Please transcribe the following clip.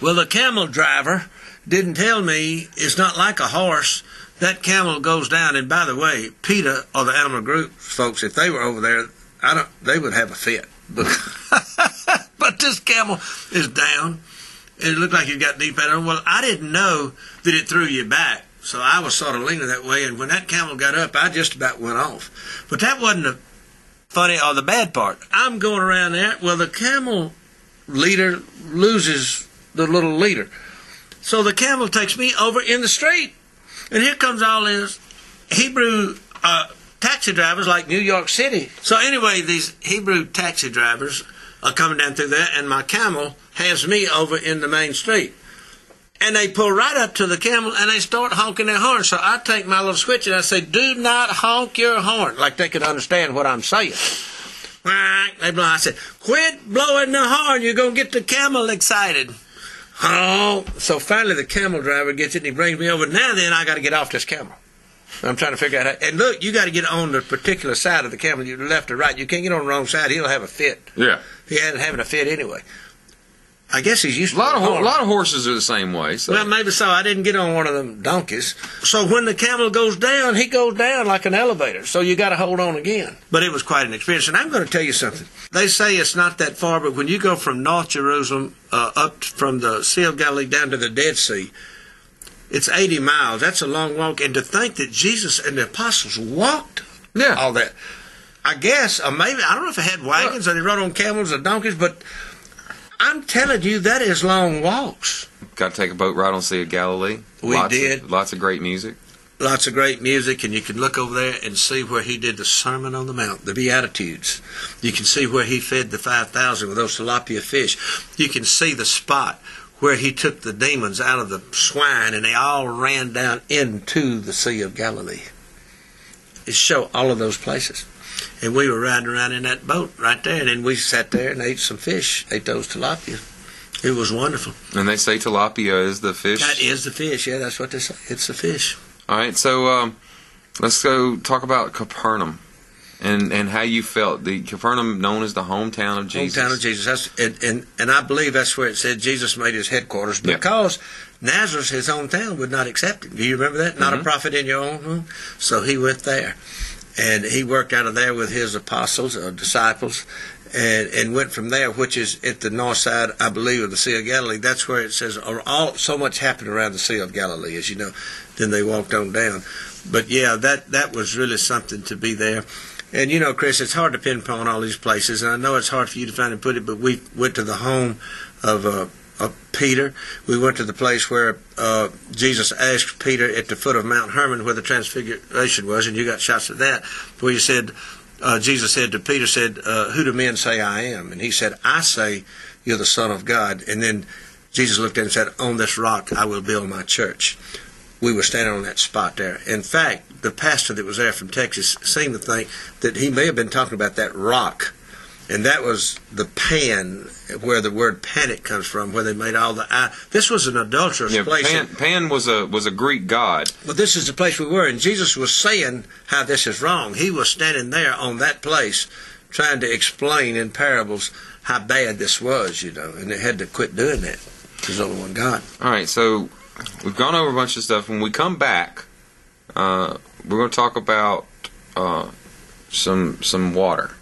Well, the camel driver didn't tell me it's not like a horse. That camel goes down, and by the way, PETA or the animal group folks, if they were over there, they would have a fit. But this camel is down, and it looked like it got deep at it. Well, I didn't know that it threw you back, so I was sort of leaning that way, and when that camel got up, I just about went off. But that wasn't the funny or the bad part. I'm going around there. Well, the camel leader loses the little leader. So the camel takes me over in the street. And here comes all these Hebrew taxi drivers like New York City. So anyway, these Hebrew taxi drivers are coming down through there, and my camel has me over in the main street. And they pull right up to the camel, and they start honking their horn. So I take my little switch, and I say, do not honk your horn, like they could understand what I'm saying. They blow. I said, quit blowing the horn. You're going to get the camel excited. Oh, so finally the camel driver gets it, and he brings me over. Now then, I got to get off this camel. I'm trying to figure out how. And look, you got to get on the particular side of the camel, you left or right. You can't get on the wrong side. He'll have a fit. Yeah. He ain't having a fit anyway. I guess he's used to a lot of horses are the same way. So. Well, maybe so. I didn't get on one of them donkeys. So when the camel goes down, he goes down like an elevator. So you got to hold on again. But it was quite an experience. And I'm going to tell you something. They say it's not that far, but when you go from North Jerusalem up from the Sea of Galilee down to the Dead Sea, it's 80 miles. That's a long walk. And to think that Jesus and the apostles walked all that. I guess, or maybe, I don't know if they had wagons or they rode on camels or donkeys, but I'm telling you, that is long walks. Got to take a boat ride on Sea of Galilee. We did. Lots of great music. Lots of great music, and you can look over there and see where he did the Sermon on the Mount, the Beatitudes. You can see where he fed the 5,000 with those tilapia fish. You can see the spot where he took the demons out of the swine, and they all ran down into the Sea of Galilee. It showed all of those places. And we were riding around in that boat right there, and then we sat there and ate some fish, ate those tilapia. It was wonderful. And they say tilapia is the fish? That is the fish, yeah, that's what they say. It's the fish. All right, so let's go talk about Capernaum and how you felt. The Capernaum known as the hometown of Jesus. Hometown of Jesus. And I believe that's where it said Jesus made his headquarters because Nazareth, his hometown, would not accept him. Do you remember that? Not a prophet in your own home? So he went there. And he worked out of there with his apostles or disciples and went from there, which is at the north side, I believe, of the Sea of Galilee. That's where it says so much happened around the Sea of Galilee, as you know. Then they walked on down. But, yeah, that was really something to be there. And, you know, Chris, it's hard to pinpoint all these places. And I know it's hard for you to find and put it, but we went to the home of Peter. We went to the place where Jesus asked Peter at the foot of Mount Hermon where the transfiguration was, and you got shots of that, where you said, Jesus said to Peter, who do men say I am? And he said, I say you're the Son of God. And then Jesus looked at him and said, on this rock I will build my church. We were standing on that spot there. In fact, the pastor that was there from Texas seemed to think that he may have been talking about that rock. And that was the Pan, where the word panic comes from, where they made all the... This was an adulterous place. Pan was a Greek god. But this is the place we were, and Jesus was saying how this is wrong. He was standing there on that place trying to explain in parables how bad this was, you know, and they had to quit doing that. There's only one God. All right, so we've gone over a bunch of stuff. When we come back, we're going to talk about some water.